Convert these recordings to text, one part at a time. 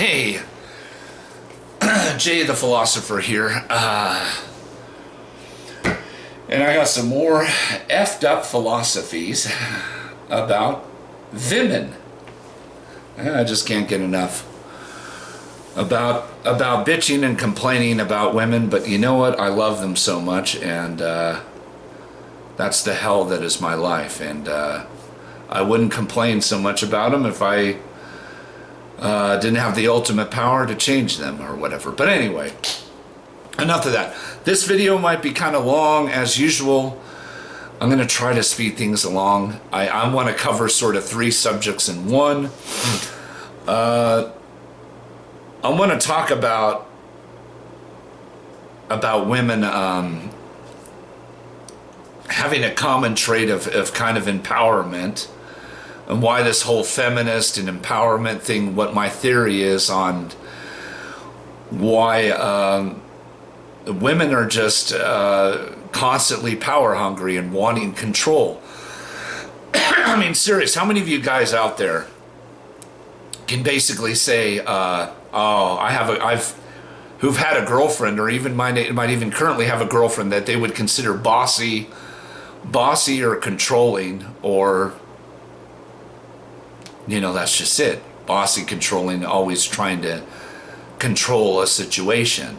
Hey, Jay the Philosopher here, and I got some more effed up philosophies about women. I just can't get enough about bitching and complaining about women, but you know what? I love them so much, and that's the hell that is my life, and I wouldn't complain so much about them if I didn't have the ultimate power to change them or whatever. But anyway, enough of that. This video might be kind of long as usual. I'm going to try to speed things along. I want to cover sort of three subjects in one. I want to talk about women having a common trait of kind of empowerment, and why this whole feminist and empowerment thing, what my theory is on why women are just constantly power hungry and wanting control. I mean, serious, how many of you guys out there can basically say, who've had a girlfriend, or even might even currently have a girlfriend that they would consider bossy or controlling, or, you know, that's just it. Bossy, controlling, always trying to control a situation,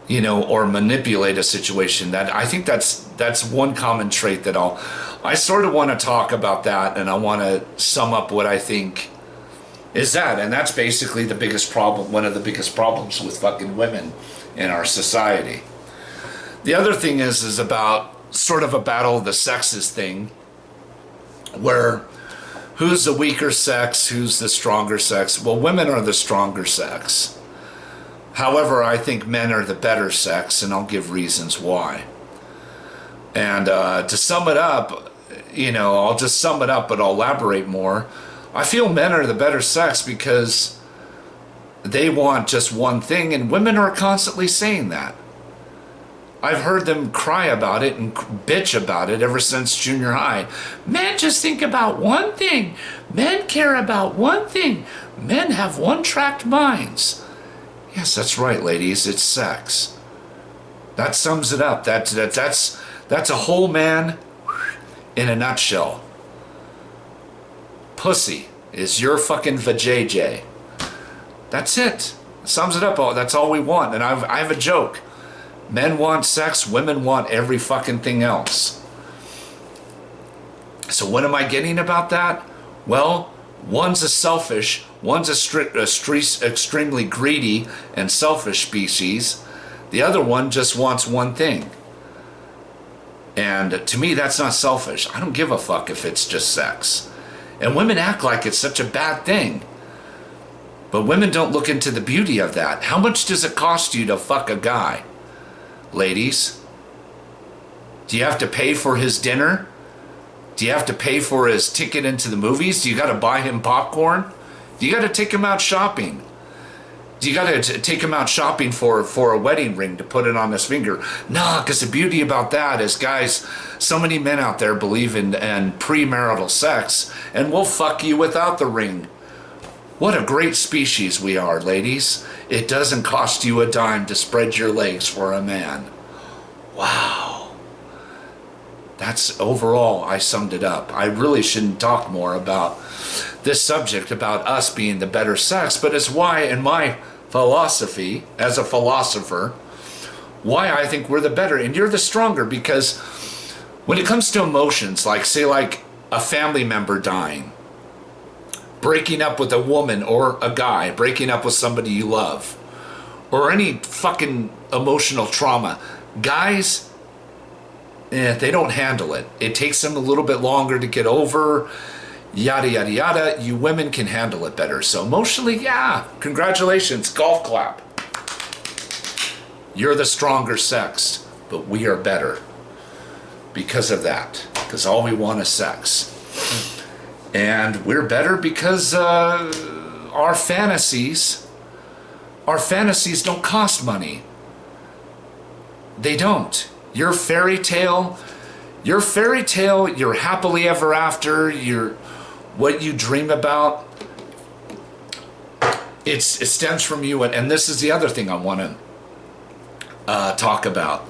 you know, or manipulate a situation. That, I think that's one common trait that I sort of want to talk about that, and I want to sum up what I think is that. And that's basically the biggest problem, one of the biggest problems with fucking women in our society. The other thing is about sort of a battle of the sexes thing, where who's the weaker sex, who's the stronger sex? Well, women are the stronger sex. However, I think men are the better sex, and I'll give reasons why. And to sum it up, you know, I'll just sum it up, but I'll elaborate more. I feel men are the better sex because they want just one thing, and women are constantly saying that. I've heard them cry about it and bitch about it ever since junior high. Men just think about one thing. Men care about one thing. Men have one-track minds. Yes, that's right, ladies. It's sex. That sums it up. That's a whole man in a nutshell. Pussy is your fucking vajayjay. That's it. Sums it up. That's all we want. And I have a joke. Men want sex, women want every fucking thing else. So what am I getting about that? Well, one's a selfish, one's extremely greedy and selfish species. The other one just wants one thing. And to me, that's not selfish. I don't give a fuck if it's just sex. And women act like it's such a bad thing. But women don't look into the beauty of that. How much does it cost you to fuck a guy? Ladies, do you have to pay for his dinner? Do you have to pay for his ticket into the movies? Do you got to buy him popcorn? Do you got to take him out shopping? Do you got to take him out shopping for a wedding ring to put it on his finger? Nah, because the beauty about that is, guys, so many men out there believe in premarital sex, and will fuck you without the ring. What a great species we are, ladies. It doesn't cost you a dime to spread your legs for a man. Wow. That's, overall, I summed it up. I really shouldn't talk more about this subject, about us being the better sex, but it's why, in my philosophy, as a philosopher, why I think we're the better and you're the stronger. Because when it comes to emotions, like, say, like a family member dying, breaking up with a woman or a guy, breaking up with somebody you love, or any fucking emotional trauma, guys, they don't handle it. It takes them a little bit longer to get over, yada, yada, yada. You women can handle it better. So emotionally, yeah, congratulations, golf clap. You're the stronger sex, but we are better because of that, because all we want is sex. And we're better because our fantasies don't cost money. They don't. Your fairy tale, your happily ever after, what you dream about, it stems from you, and this is the other thing I want to talk about.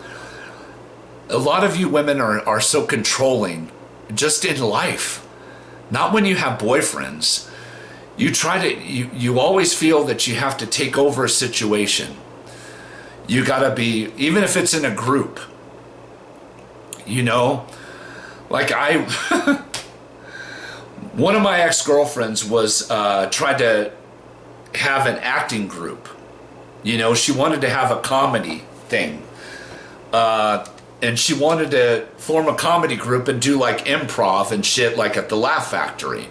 A lot of you women are so controlling just in life, not when you have boyfriends. You always feel that you have to take over a situation. You gotta be, even if it's in a group, you know, like one of my ex-girlfriends was tried to have an acting group. You know, she wanted to have a comedy thing. And she wanted to form a comedy group and do like improv and shit like at the Laugh Factory.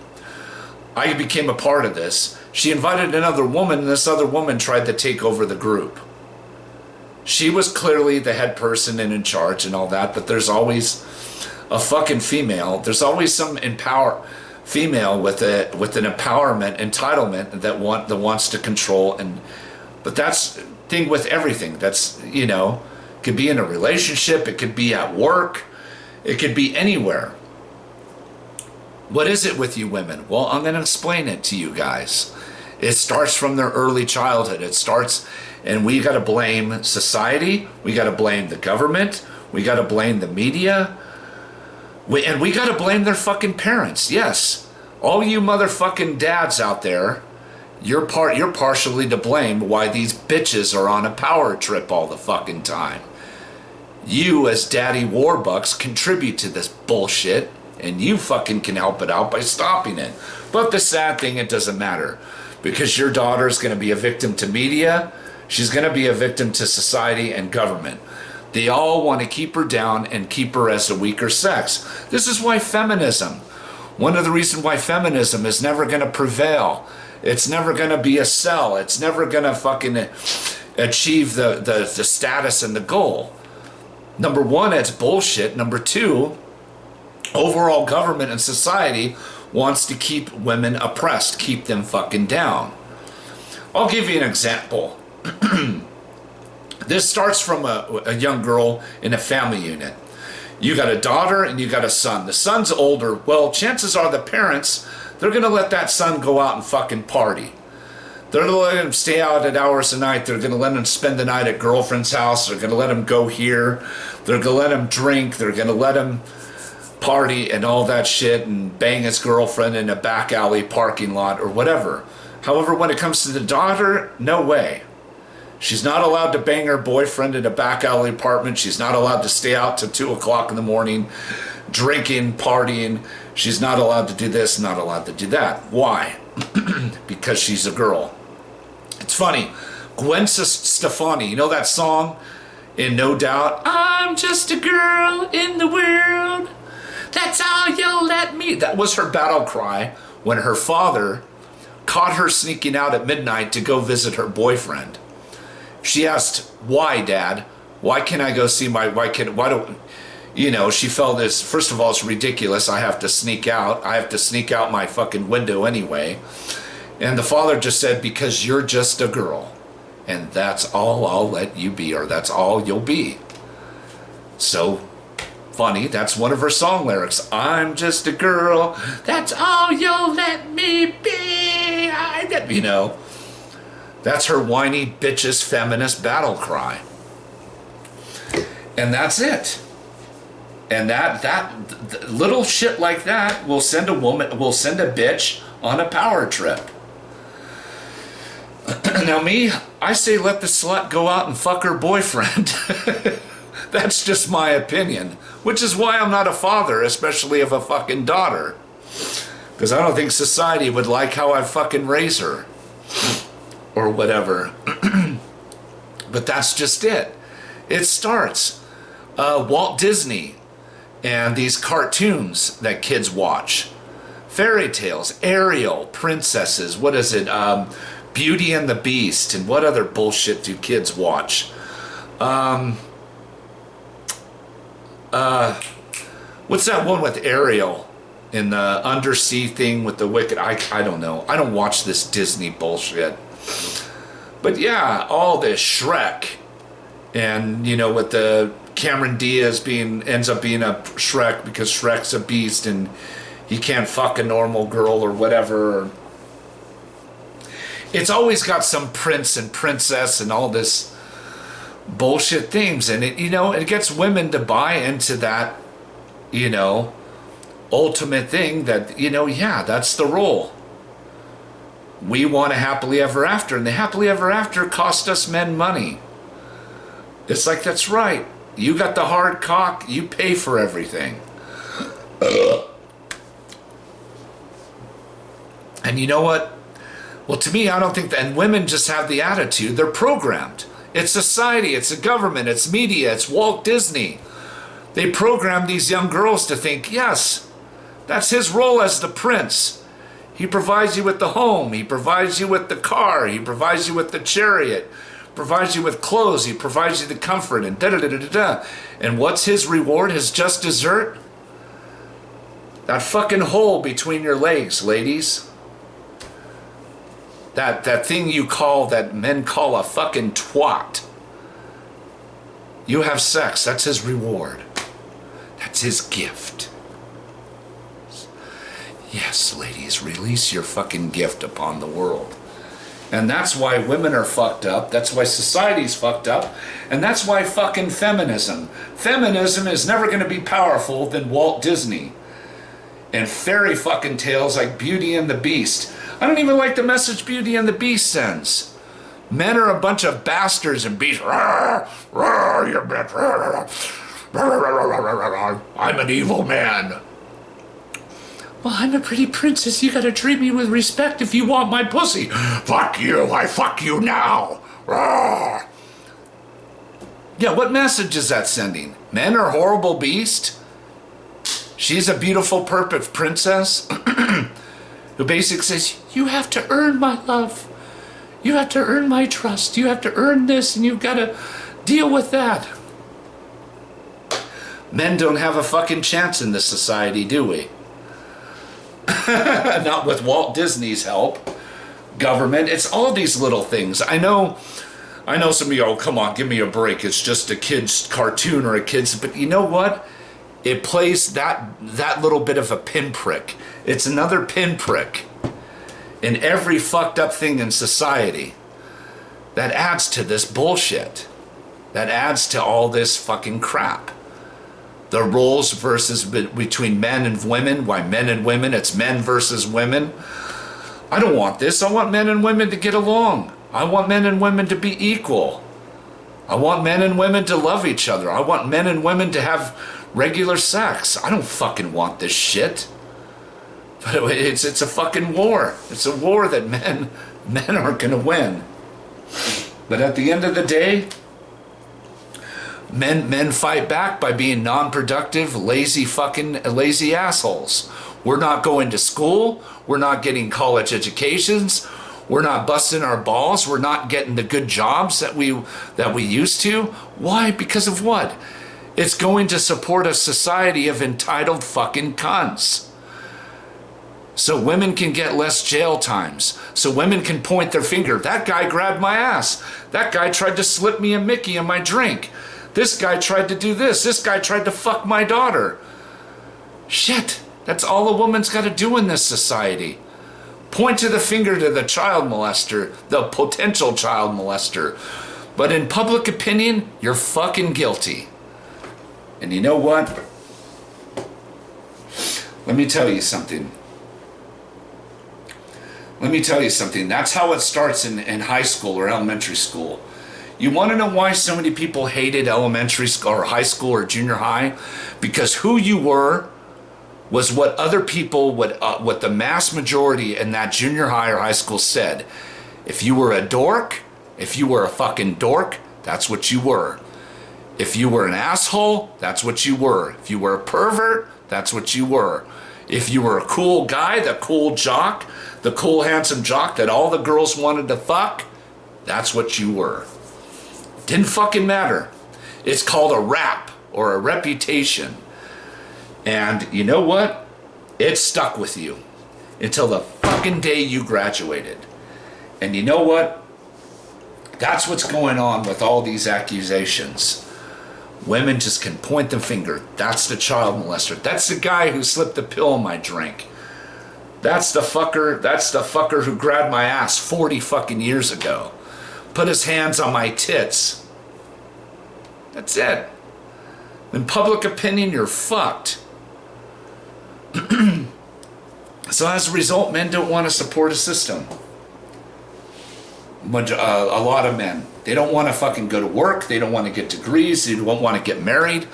I became a part of this. She invited another woman, and this other woman tried to take over the group. She was clearly the head person and in charge and all that, but there's always a fucking female. There's always some female with an empowerment, entitlement that wants to control. But that's the thing with everything. That's, you know, could be in a relationship, it could be at work, it could be anywhere. What is it with you women? Well, I'm going to explain it to you guys. It starts from their early childhood. It starts, and we got to blame society, we got to blame the government, we got to blame the media, and we got to blame their fucking parents. Yes, all you motherfucking dads out there, you're partially to blame why these bitches are on a power trip all the fucking time. You as daddy warbucks contribute to this bullshit, and you fucking can help it out by stopping it. But the sad thing, it doesn't matter, because your daughter is going to be a victim to media, she's going to be a victim to society and government. They all want to keep her down and keep her as a weaker sex. This is why feminism, one of the reasons why feminism is never going to prevail. It's never going to be a sell. It's never going to fucking achieve the status and the goal. Number one, it's bullshit. Number two, overall government and society wants to keep women oppressed, keep them fucking down. I'll give you an example. This starts from a young girl in a family unit. You got a daughter and you got a son. The son's older. Well, chances are the parents, they're going to let that son go out and fucking party. They're going to let him stay out at hours a night. They're going to let him spend the night at girlfriend's house. They're going to let him go here. They're going to let him drink. They're going to let him party and all that shit and bang his girlfriend in a back alley parking lot or whatever. However, when it comes to the daughter, no way. She's not allowed to bang her boyfriend in a back alley apartment. She's not allowed to stay out till 2 o'clock in the morning, drinking, partying. She's not allowed to do this, not allowed to do that. Why? Because she's a girl. It's funny. Gwen Stefani, you know that song in No Doubt? I'm just a girl in the world. That's all you'll let me. That was her battle cry when her father caught her sneaking out at midnight to go visit her boyfriend. She asked, "Why, Dad? Why can't I go see why don't, you know," she felt this, first of all, it's ridiculous. I have to sneak out. I have to sneak out my fucking window anyway. And the father just said, "Because you're just a girl. And that's all I'll let you be, or that's all you'll be." So funny, that's one of her song lyrics. I'm just a girl. That's all you'll let me be. You know. That's her whiny bitches feminist battle cry. And that's it. And that little shit like that will send a bitch on a power trip. Now me, I say let the slut go out and fuck her boyfriend. That's just my opinion. Which is why I'm not a father, especially of a fucking daughter. Because I don't think society would like how I fucking raise her. Or whatever. But that's just it. It starts. Walt Disney and these cartoons that kids watch. Fairy tales, Ariel, princesses, what is it? Beauty and the Beast, and what other bullshit do kids watch? What's that one with Ariel in the undersea thing with the wicked? I don't know. I don't watch this Disney bullshit. But yeah, all this Shrek, and you know, with the Cameron Diaz ends up being a Shrek because Shrek's a beast and he can't fuck a normal girl or whatever. It's always got some prince and princess and all this bullshit themes, and it, you know, it gets women to buy into that, you know, ultimate thing that, you know, yeah, that's the role. We want a happily ever after, and the happily ever after cost us men money. It's like, that's right. You got the hard cock, you pay for everything. And you know what? Well, to me, I don't think that, and women just have the attitude, they're programmed. It's society, it's the government, it's media, it's Walt Disney. They program these young girls to think, yes, that's his role as the prince. He provides you with the home, he provides you with the car, he provides you with the chariot, provides you with clothes, he provides you the comfort, and da-da-da-da-da. And what's his reward, his just dessert? That fucking hole between your legs, ladies. That thing you call, that men call a fucking twat. You have sex, that's his reward. That's his gift. Yes, ladies, release your fucking gift upon the world. And that's why women are fucked up, that's why society's fucked up, and that's why fucking feminism. Feminism is never going to be powerful than Walt Disney and fairy fucking tales like Beauty and the Beast. I don't even like the message Beauty and the Beast sends. Men are a bunch of bastards and beasts. Rawr, rawr, you bitch. I'm an evil man. Well, I'm a pretty princess. You gotta treat me with respect if you want my pussy. Fuck you. I fuck you now. Rawr. Yeah, what message is that sending? Men are horrible beasts? She's a beautiful, perfect princess who basically says, you have to earn my love. You have to earn my trust. You have to earn this, and you've got to deal with that. Men don't have a fucking chance in this society, do we? Not with Walt Disney's help. Government, it's all these little things. I know some of you, oh, come on, give me a break. It's just a kid's cartoon or a kid's, but you know what? It plays that little bit of a pinprick. It's another pinprick in every fucked up thing in society that adds to this bullshit. That adds to all this fucking crap. The roles versus between men and women. Why men and women? It's men versus women. I don't want this. I want men and women to get along. I want men and women to be equal. I want men and women to love each other. I want men and women to have regular sex. I don't fucking want this shit. But it's a fucking war. It's a war that men aren't gonna win. But at the end of the day, men fight back by being non-productive, lazy assholes. We're not going to school. We're not getting college educations. We're not busting our balls. We're not getting the good jobs that we used to. Why? Because of what? It's going to support a society of entitled fucking cunts. So women can get less jail times. So women can point their finger. That guy grabbed my ass. That guy tried to slip me a Mickey in my drink. This guy tried to do this. This guy tried to fuck my daughter. Shit. That's all a woman's got to do in this society. Point to the finger to the child molester, the potential child molester. But in public opinion, you're fucking guilty. And you know what? Let me tell you something. That's how it starts in high school or elementary school. You want to know why so many people hated elementary school or high school or junior high? Because who you were was what other people, what the mass majority in that junior high or high school said. If you were a dork, if you were a fucking dork, that's what you were. If you were an asshole, that's what you were. If you were a pervert, that's what you were. If you were a cool guy, the cool jock, the cool handsome jock that all the girls wanted to fuck, that's what you were. Didn't fucking matter. It's called a rap or a reputation. And you know what? It stuck with you until the fucking day you graduated. And you know what? That's what's going on with all these accusations. Women just can point the finger. That's the child molester. That's the guy who slipped the pill in my drink. That's the fucker who grabbed my ass 40 fucking years ago. Put his hands on my tits. That's it. In public opinion, you're fucked. So as a result, men don't want to support a system. A lot of men. They don't want to fucking go to work. They don't want to get degrees. They don't want to get married.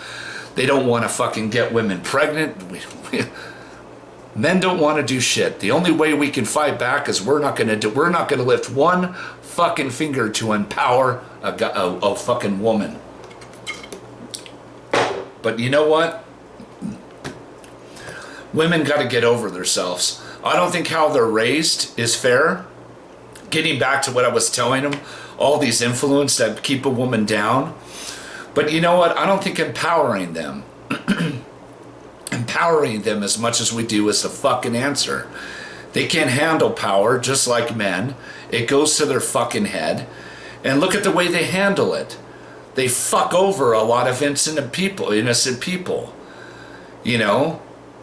They don't want to fucking get women pregnant. Men don't want to do shit. The only way we can fight back is we're not going to lift one fucking finger to empower a fucking woman. But you know what? Women got to get over themselves. I don't think how they're raised is fair. Getting back to what I was telling them, all these influences that keep a woman down. But you know what? I don't think empowering them as much as we do is the fucking answer. They can't handle power just like men. It goes to their fucking head. And look at the way they handle it. They fuck over a lot of innocent people. You know,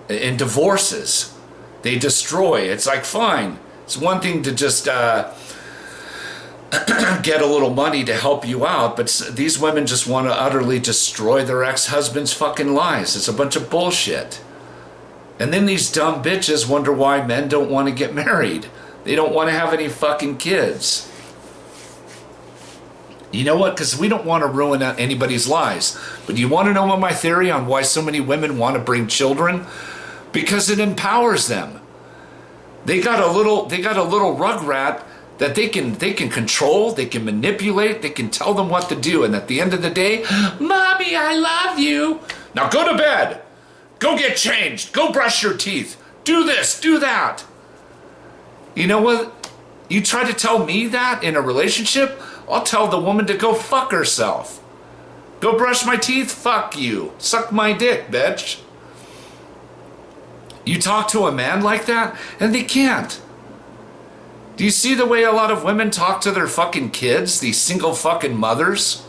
in divorces. They destroy. It's like, fine. It's one thing to just get a little money to help you out, but these women just want to utterly destroy their ex-husband's fucking lives. It's a bunch of bullshit. And then these dumb bitches wonder why men don't want to get married. They don't want to have any fucking kids. You know what? Because we don't want to ruin anybody's lives. But you want to know what my theory on why so many women want to bring children? Because it empowers them. They got a little rugrat that they can control, they can manipulate, they can tell them what to do. And at the end of the day, Mommy, I love you. Now go to bed. Go get changed. Go brush your teeth. Do this, do that. You know what? You try to tell me that in a relationship, I'll tell the woman to go fuck herself. Go brush my teeth? Fuck you. Suck my dick, bitch. You talk to a man like that, and they can't. Do you see the way a lot of women talk to their fucking kids? These single fucking mothers?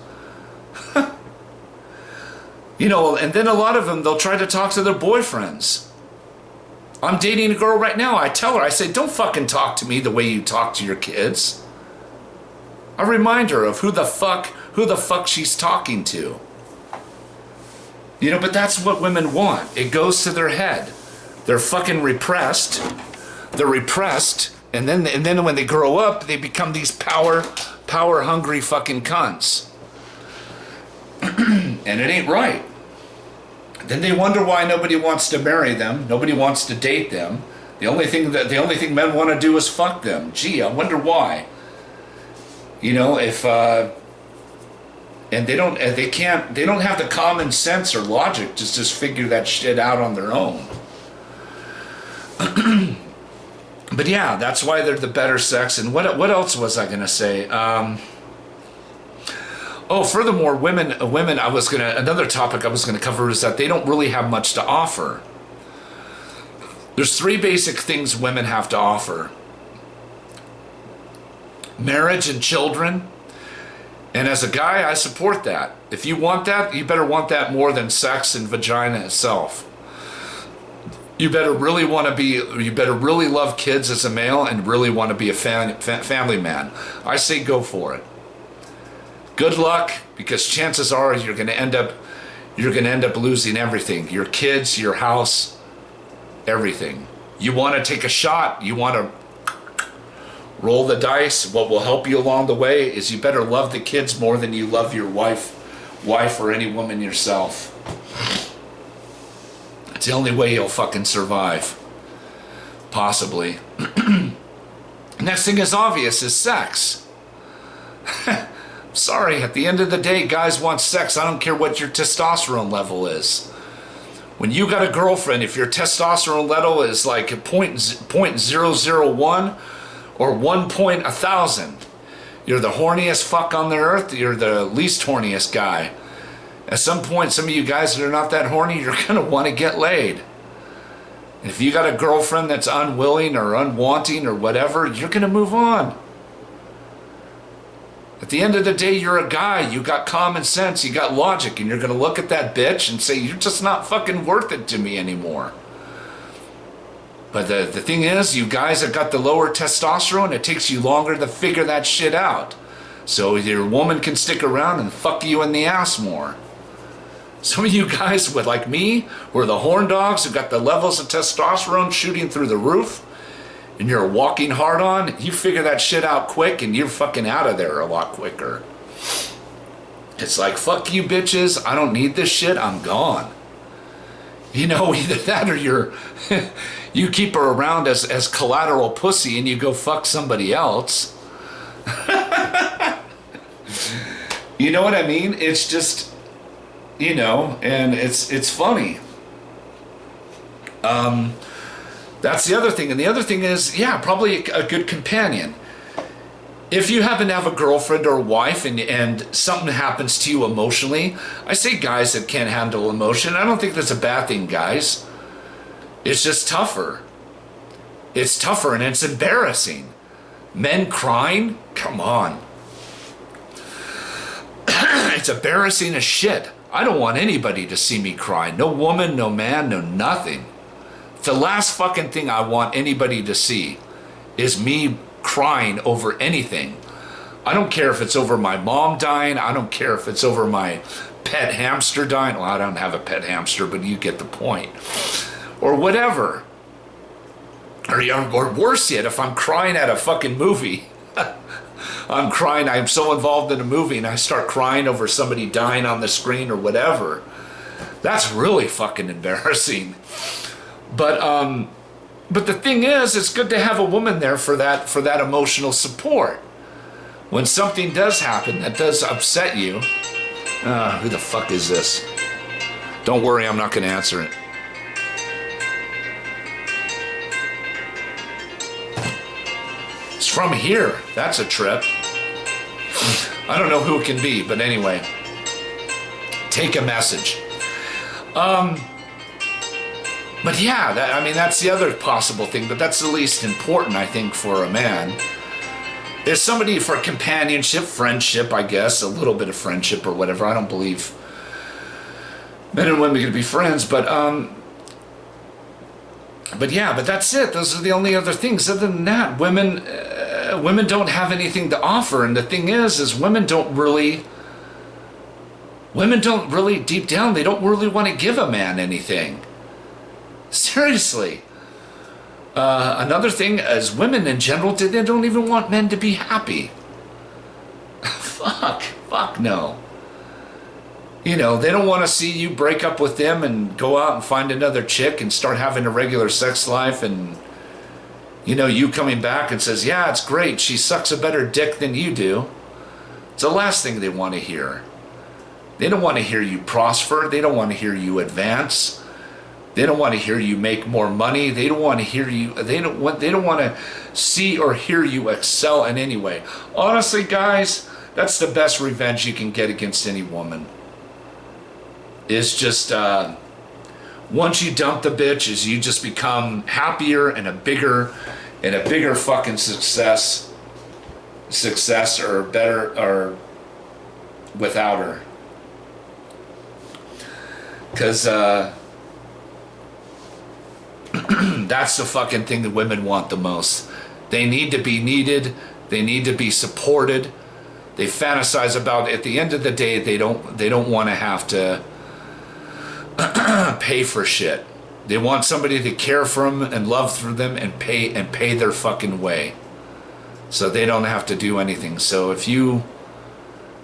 You know, and then a lot of them, they'll try to talk to their boyfriends. I'm dating a girl right now. I tell her, I say, don't fucking talk to me the way you talk to your kids. I remind her of who the fuck she's talking to. You know, but that's what women want. It goes to their head. They're fucking repressed. They're repressed. And then when they grow up, they become these power hungry fucking cunts. And it ain't right. Then they wonder why nobody wants to marry them. Nobody wants to date them. The only thing men want to do is fuck them. Gee, I wonder why. You know, if and they don't have the common sense or logic to just figure that shit out on their own. But yeah, that's why they're the better sex. And what else was I gonna say? Furthermore, women. Another topic I was gonna cover is that they don't really have much to offer. There's 3 basic things women have to offer: marriage and children. And as a guy, I support that. If you want that, you better want that more than sex and vagina itself. You better really love kids as a male and really want to be a family man. I say go for it. Good luck, because chances are you're going to end up losing everything. Your kids, your house, everything. You want to take a shot, you want to roll the dice. What will help you along the way is you better love the kids more than you love your wife or any woman yourself. It's the only way you'll fucking survive. Possibly. Next thing is obvious is sex. Sorry, at the end of the day, guys want sex. I don't care what your testosterone level is. When you got a girlfriend, if your testosterone level is like 0.001 or 1,000, you're the horniest fuck on the earth. You're the least horniest guy. At some point, some of you guys that are not that horny, you're going to want to get laid. And if you got a girlfriend that's unwilling or unwanting or whatever, you're going to move on. At the end of the day, you're a guy. You got common sense. You got logic. And you're going to look at that bitch and say, you're just not fucking worth it to me anymore. But the thing is, you guys have got the lower testosterone, it takes you longer to figure that shit out. So your woman can stick around and fuck you in the ass more. Some of you guys with, like me, we're the horn dogs who got the levels of testosterone shooting through the roof, and you're walking hard on, you figure that shit out quick and you're fucking out of there a lot quicker. It's like, fuck you bitches, I don't need this shit, I'm gone. You know, either that or you keep her around as collateral pussy and you go fuck somebody else. You know what I mean? It's just, you know, and it's funny. That's the other thing. And the other thing is, yeah, probably a good companion. If you happen to have a girlfriend or a wife and something happens to you emotionally, I say guys that can't handle emotion, I don't think that's a bad thing, guys. It's just tougher. It's tougher and it's embarrassing. Men crying? Come on. It's embarrassing as shit. I don't want anybody to see me cry. No woman, no man, no nothing. The last fucking thing I want anybody to see is me crying over anything. I don't care if it's over my mom dying. I don't care if it's over my pet hamster dying. Well, I don't have a pet hamster, but you get the point. Or whatever. Or worse yet, if I'm crying at a fucking movie. I'm crying, I'm so involved in a movie and I start crying over somebody dying on the screen or whatever. That's really fucking embarrassing. But the thing is, it's good to have a woman there for that emotional support. When something does happen that does upset you, who the fuck is this? Don't worry, I'm not going to answer it. It's from here. That's a trip. I don't know who it can be, but anyway. Take a message. But yeah, I mean, that's the other possible thing, but that's the least important, I think, for a man. Is somebody for companionship, friendship, I guess, a little bit of friendship or whatever. I don't believe men and women can be friends, but yeah, but that's it. Those are the only other things. Other than that, women don't have anything to offer, and the thing is women don't really deep down, they don't really want to give a man anything. Seriously. Another thing is women in general, they don't even want men to be happy. Fuck no. You know, they don't want to see you break up with them and go out and find another chick and start having a regular sex life, and you know, you coming back and says, yeah, it's great, she sucks a better dick than you do. It's the last thing they want to hear. They don't want to hear you prosper. They don't want to hear you advance. They don't want to hear you make more money. They don't want to hear you. They don't want to see or hear you excel in any way. Honestly, guys, that's the best revenge you can get against any woman. Is just once you dump the bitch, is you just become happier and a bigger fucking success or better or without her. Because that's the fucking thing that women want the most. They need to be needed. They need to be supported. They fantasize about, at the end of the day, they don't want to have to pay for shit. They want somebody to care for them and love for them and pay their fucking way, so they don't have to do anything. So if you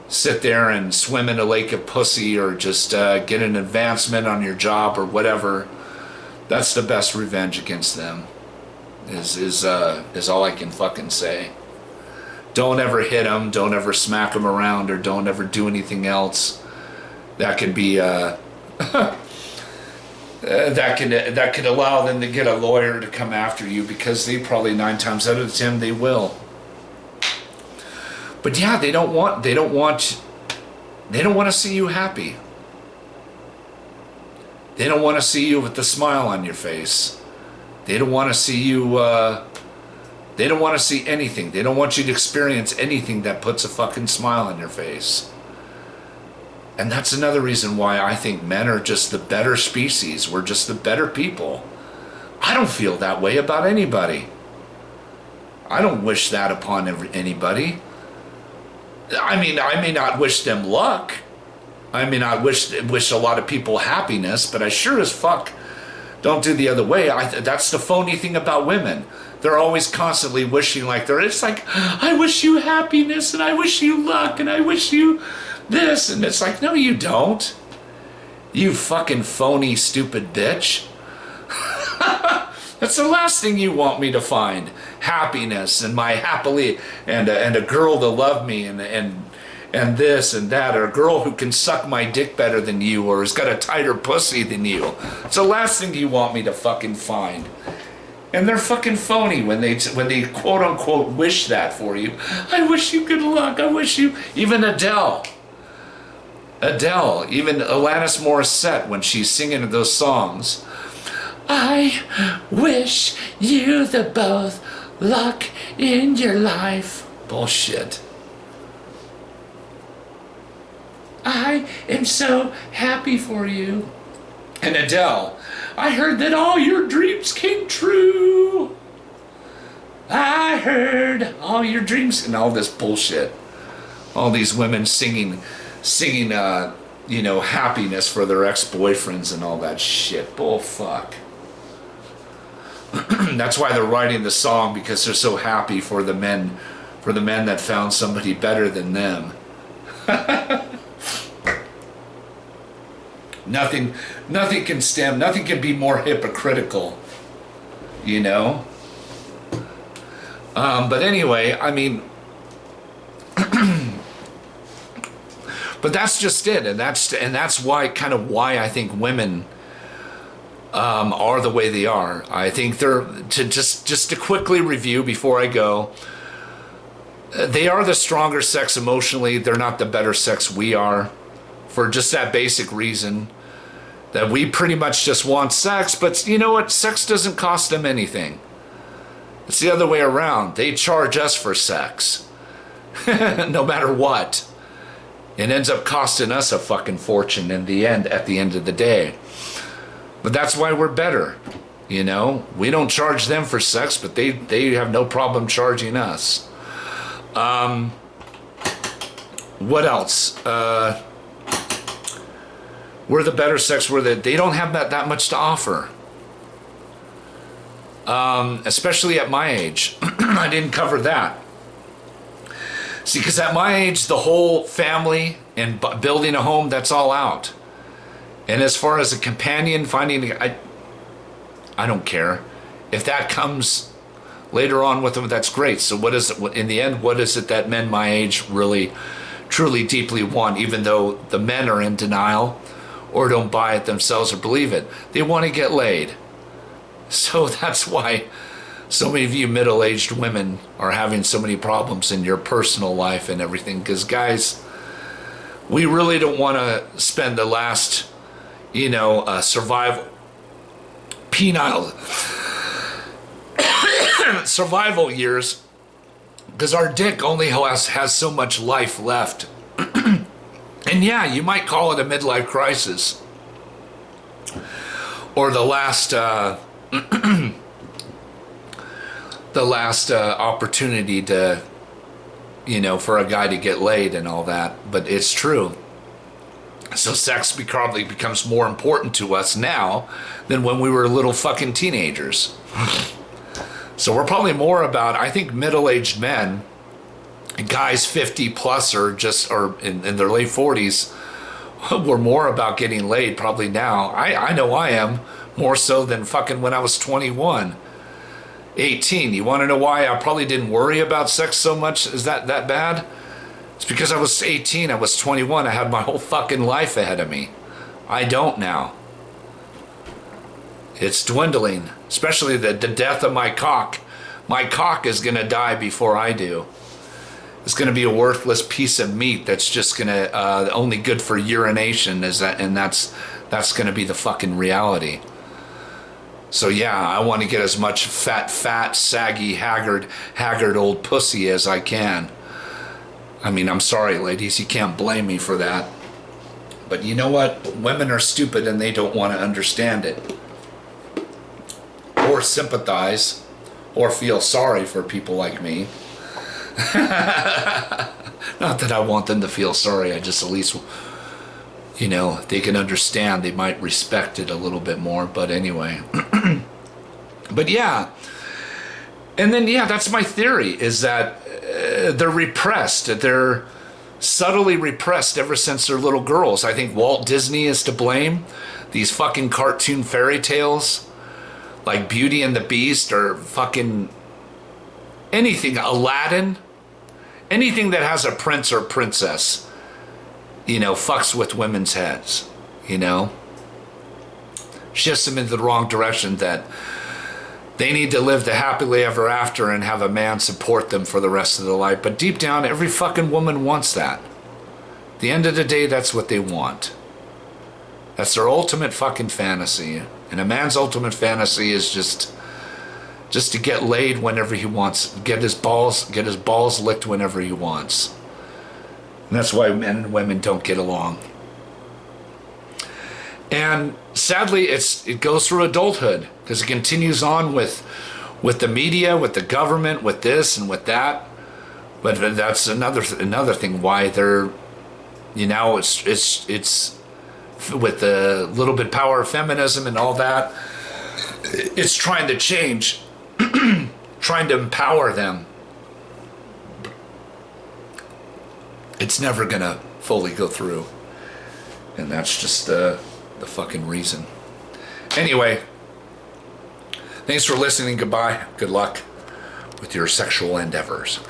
sit there and swim in a lake of pussy or just get an advancement on your job or whatever, that's the best revenge against them. Is all I can fucking say. Don't ever hit them. Don't ever smack them around, or don't ever do anything else. That could be that could allow them to get a lawyer to come after you, because they probably 9 times out of 10 they will. But yeah, they don't want to see you happy. They don't want to see you with the smile on your face. They don't want to see you. They don't want to see anything. They don't want you to experience anything that puts a fucking smile on your face. And that's another reason why I think men are just the better species. We're just the better people. I don't feel that way about anybody. I don't wish that upon anybody. I mean, I may not wish them luck. I may not wish a lot of people happiness, but I sure as fuck don't do the other way. That's the phony thing about women. They're always constantly wishing like it's like, I wish you happiness and I wish you luck and I wish you this. And it's like, no, you don't. You fucking phony, stupid bitch. That's the last thing you want me to find. Happiness and my happily and a girl to love me and this and that, or a girl who can suck my dick better than you or has got a tighter pussy than you. It's the last thing you want me to fucking find. And they're fucking phony when they quote unquote wish that for you. I wish you good luck. I wish you. Even Adele, even Alanis Morissette, when she's singing those songs, I wish you the both luck in your life. Bullshit. I am so happy for you. And Adele, I heard that all your dreams came true. I heard all your dreams, and all this bullshit. All these women singing, happiness for their ex-boyfriends and all that shit. Bull fuck. That's why they're writing the song, because they're so happy for the men that found somebody better than them. Nothing can be more hypocritical, you know? But anyway, I mean, but that's just it, and that's why I think women are the way they are. I think they're, just to quickly review before I go, they are the stronger sex emotionally. They're not the better sex we are, for just that basic reason that we pretty much just want sex. But you know what? Sex doesn't cost them anything. It's the other way around. They charge us for sex. No matter what. It ends up costing us a fucking fortune at the end of the day. But that's why we're better. You know, we don't charge them for sex, but they have no problem charging us. What else? We're the better sex. They don't have that much to offer. Especially at my age. I didn't cover that. See, because at my age, the whole family and building a home, that's all out. And as far as a companion, I don't care. If that comes later on with them, that's great. So what is it, in the end, what is it that men my age really, truly, deeply want, even though the men are in denial or don't buy it themselves or believe it? They want to get laid. So that's why so many of you middle-aged women are having so many problems in your personal life and everything. Because guys, we really don't want to spend the last, survival years, because our dick only has so much life left. And yeah, you might call it a midlife crisis, or the last opportunity to, for a guy to get laid and all that. But it's true. So sex probably becomes more important to us now than when we were little fucking teenagers. So we're probably more about, I think, middle-aged men, guys 50 plus or in their late 40s, we're more about getting laid probably now. I know I am, more so than fucking when I was 21, 18. You want to know why I probably didn't worry about sex so much? Is that bad? It's because I was 18, I was 21, I had my whole fucking life ahead of me. I don't now. It's dwindling, especially the death of my cock. My cock is gonna die before I do. It's gonna be a worthless piece of meat that's just gonna only good for urination. And that's gonna be the fucking reality. So yeah, I want to get as much fat, saggy, haggard old pussy as I can. I mean, I'm sorry, ladies, you can't blame me for that. But you know what? Women are stupid and they don't want to understand it. or sympathize or feel sorry for people like me. Not that I want them to feel sorry, I just at least, you know, they can understand, they might respect it a little bit more, but anyway. But yeah, and then yeah, that's my theory, is that they're repressed, they're subtly repressed ever since they're little girls. I think Walt Disney is to blame. These fucking cartoon fairy tales like Beauty and the Beast or fucking anything, Aladdin, anything that has a prince or princess, you know, fucks with women's heads, you know, shifts them into the wrong direction, that they need to live the happily ever after and have a man support them for the rest of their life. But deep down, every fucking woman wants that. At the end of the day, that's what they want. That's their ultimate fucking fantasy. And a man's ultimate fantasy is just to get laid whenever he wants, get his balls licked whenever he wants. And that's why men and women don't get along. And sadly, it goes through adulthood, because it continues on with the media, with the government, with this and with that. But that's another thing why they're, you know, it's with the little bit power of feminism and all that, it's trying to change, trying to empower them. It's never gonna fully go through, and that's just the fucking reason. Anyway, thanks for listening. Goodbye. Good luck with your sexual endeavors.